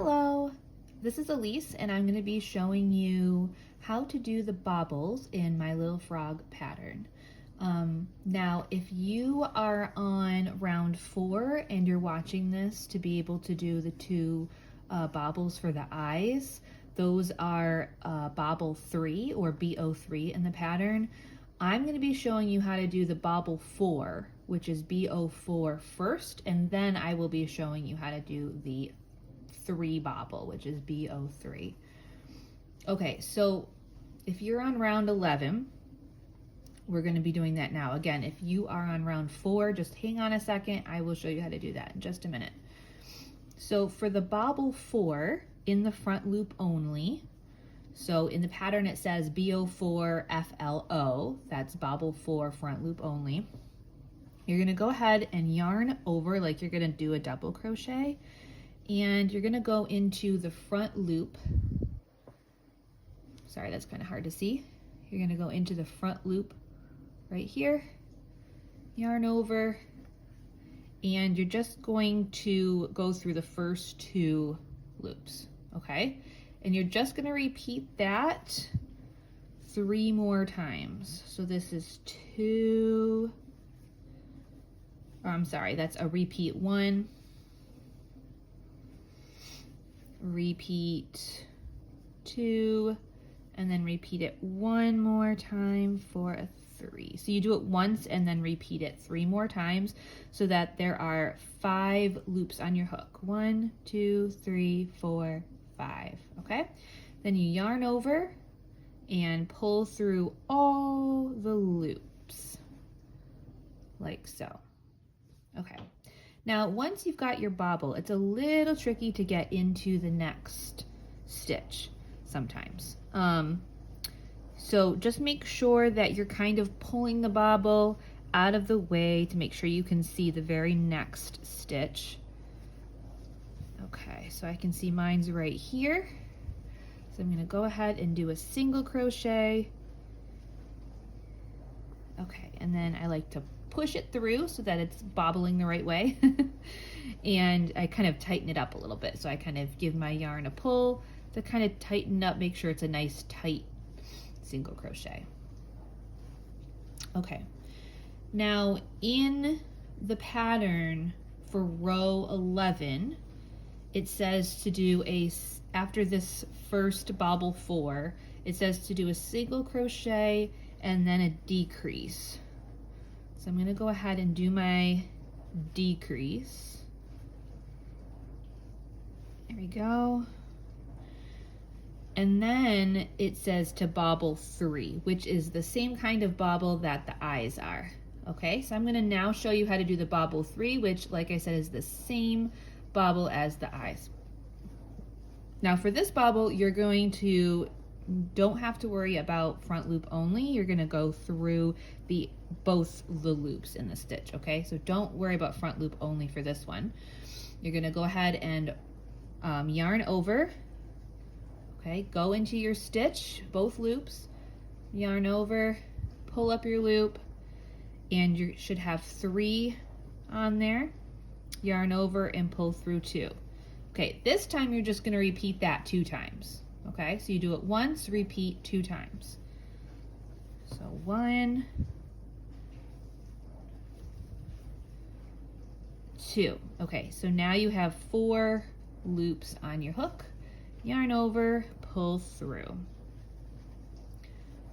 Hello, this is Elise and I'm going to be showing you how to do the bobbles in my little frog pattern. Now if you are on round 4 and you're watching this to be able to do the two bobbles for the eyes, those are bobble 3 or BO3 in the pattern. I'm going to be showing you how to do the bobble 4, which is BO4 first, and then I will be showing you how to do the 3 bobble, which is BO3. Okay, so if you're on round 11, we're going to be doing that now. Again, if you are on round 4, just hang on a second. I will show you how to do that in just a minute. So for the bobble 4, in the front loop only, so in the pattern it says BO4 FLO, that's bobble 4 front loop only. You're going to go ahead and yarn over like you're going to do a double crochet, and you're going to go into the front loop. Sorry, that's kind of hard to see. You're going to go into the front loop right here, yarn over, and you're just going to go through the first 2 loops, okay? And you're just going to repeat that 3 more times. So this is 2, I'm sorry, that's a repeat 1, repeat 2, and then repeat it 1 more time for a 3. So you do it once and then repeat it 3 more times so that there are 5 loops on your hook. 1, 2, 3, 4, 5. Okay? Then you yarn over and pull through all the loops like so. Okay. Now, once you've got your bobble, it's a little tricky to get into the next stitch sometimes. So just make sure that you're kind of pulling the bobble out of the way to make sure you can see the very next stitch. Okay, so I can see mine's right here. So I'm going to go ahead and do a single crochet. Okay, and then I like to push it through so that it's bobbling the right way. And I kind of tighten it up a little bit. So I kind of give my yarn a pull to kind of tighten up, make sure it's a nice tight single crochet. Okay, now in the pattern for row 11, it says to do after this first bobble 4, it says to do a single crochet and then a decrease. So I'm going to go ahead and do my decrease. There we go. And then it says to bobble 3, which is the same kind of bobble that the eyes are. Okay, so I'm going to now show you how to do the bobble 3, which, like I said, is the same bobble as the eyes. Now for this bobble, you're going to don't have to worry about front loop only. You're going to go through both the loops in the stitch, okay? So don't worry about front loop only for this one. You're going to go ahead and yarn over, okay? Go into your stitch, both loops, yarn over, pull up your loop, and you should have 3 on there. Yarn over and pull through 2. Okay, this time you're just going to repeat that 2 times. Okay, so you do it once, repeat 2 times. So 1, 2. Okay, so now you have 4 loops on your hook. Yarn over, pull through.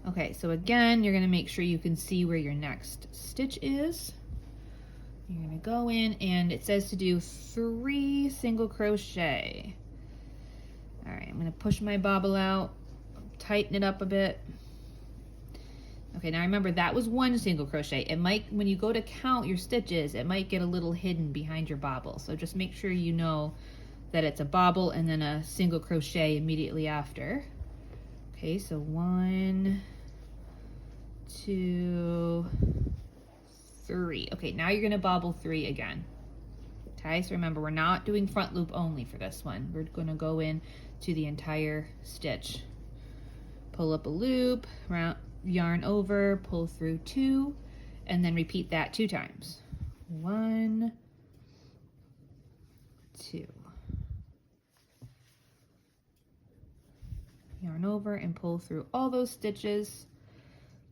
Okay, so again, you're going to make sure you can see where your next stitch is. You're going to go in and it says to do 3 single crochet. All right, I'm going to push my bobble out, tighten it up a bit. Okay, now remember that was 1 single crochet. It might, when you go to count your stitches, it might get a little hidden behind your bobble. So just make sure you know that it's a bobble and then a single crochet immediately after. Okay, so 1, 2, 3. Okay, now you're going to bobble 3 again. Okay, so remember, we're not doing front loop only for this one. We're going to go in to the entire stitch. Pull up a loop, yarn over, pull through 2, and then repeat that 2 times. 1, 2. yarn over and pull through all those stitches.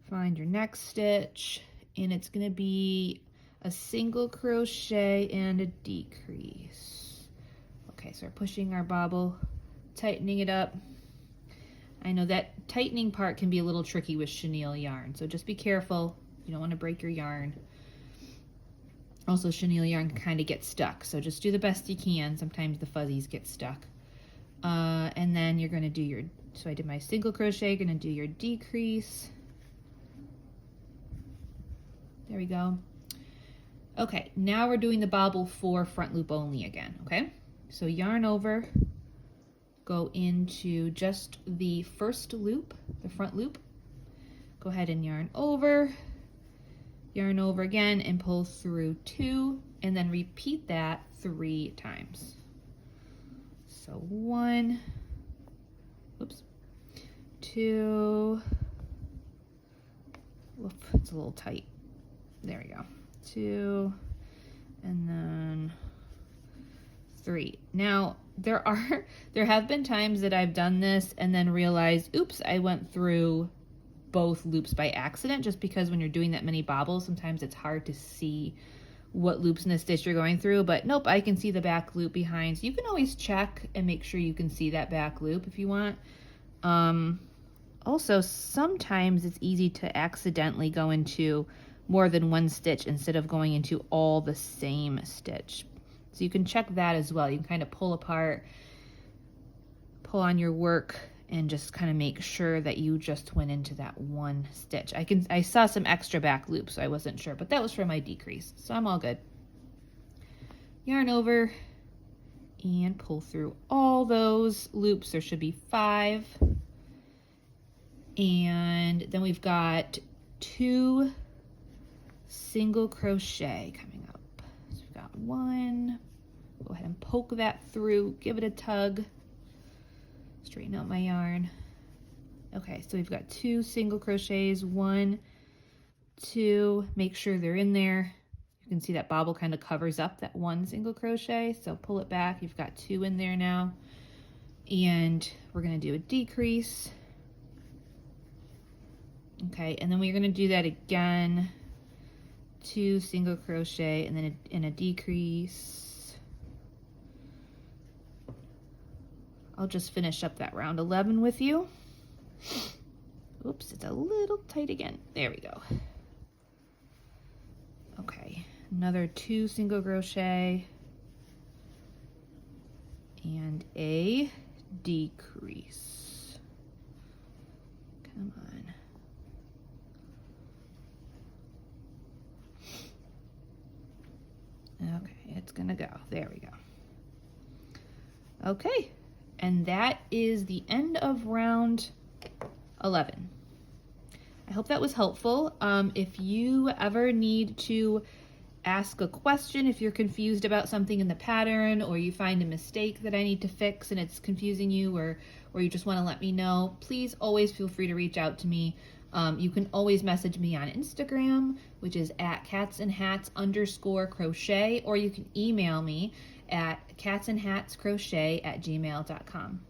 Find your next stitch, and it's going to be a single crochet and a decrease. Okay, so we're pushing our bobble, tightening it up. I know that tightening part can be a little tricky with chenille yarn, so just be careful. You don't want to break your yarn. Also, chenille yarn can kind of get stuck, so just do the best you can. Sometimes the fuzzies get stuck. And then you're going to do your, so I did my single crochet, going to do your decrease. There we go. Okay, now we're doing the bobble for front loop only again, okay? So yarn over, go into just the first loop, the front loop. Go ahead and yarn over again, and pull through 2, and then repeat that 3 times. So 1, oops, 2, oof, it's a little tight. There we go. 2, and then 3. Now, there have been times that I've done this and then realized, oops, I went through both loops by accident, just because when you're doing that many bobbles, sometimes it's hard to see what loops in a stitch you're going through. But nope, I can see the back loop behind. So you can always check and make sure you can see that back loop if you want. Also, sometimes it's easy to accidentally go into more than one stitch instead of going into all the same stitch. So you can check that as well. You can kind of pull apart, pull on your work, and just kind of make sure that you just went into that one stitch. I saw some extra back loops, so I wasn't sure, but that was for my decrease, so I'm all good. Yarn over and pull through all those loops. There should be 5. And then we've got 2 single crochet coming up. So we've got 1. Go ahead and poke that through, give it a tug. Straighten out my yarn. Okay, so we've got 2 single crochets, 1, 2, make sure they're in there. You can see that bobble kind of covers up that 1 single crochet, so pull it back. You've got 2 in there now. And we're going to do a decrease. Okay, and then we're going to do that again. 2 single crochet and then a decrease. I'll just finish up that round 11 with you. Oops, it's a little tight again. There we go. Okay, another 2 single crochet and a decrease. Come on. Okay, it's gonna go. There we go. Okay. And that is the end of round 11. I hope that was helpful. If you ever need to ask a question, if you're confused about something in the pattern, or you find a mistake that I need to fix and it's confusing you, or you just want to let me know, please always feel free to reach out to me. You can always message me on Instagram, which is at catsandhats_crochet, or you can email me at catsandhatscrochet@gmail.com.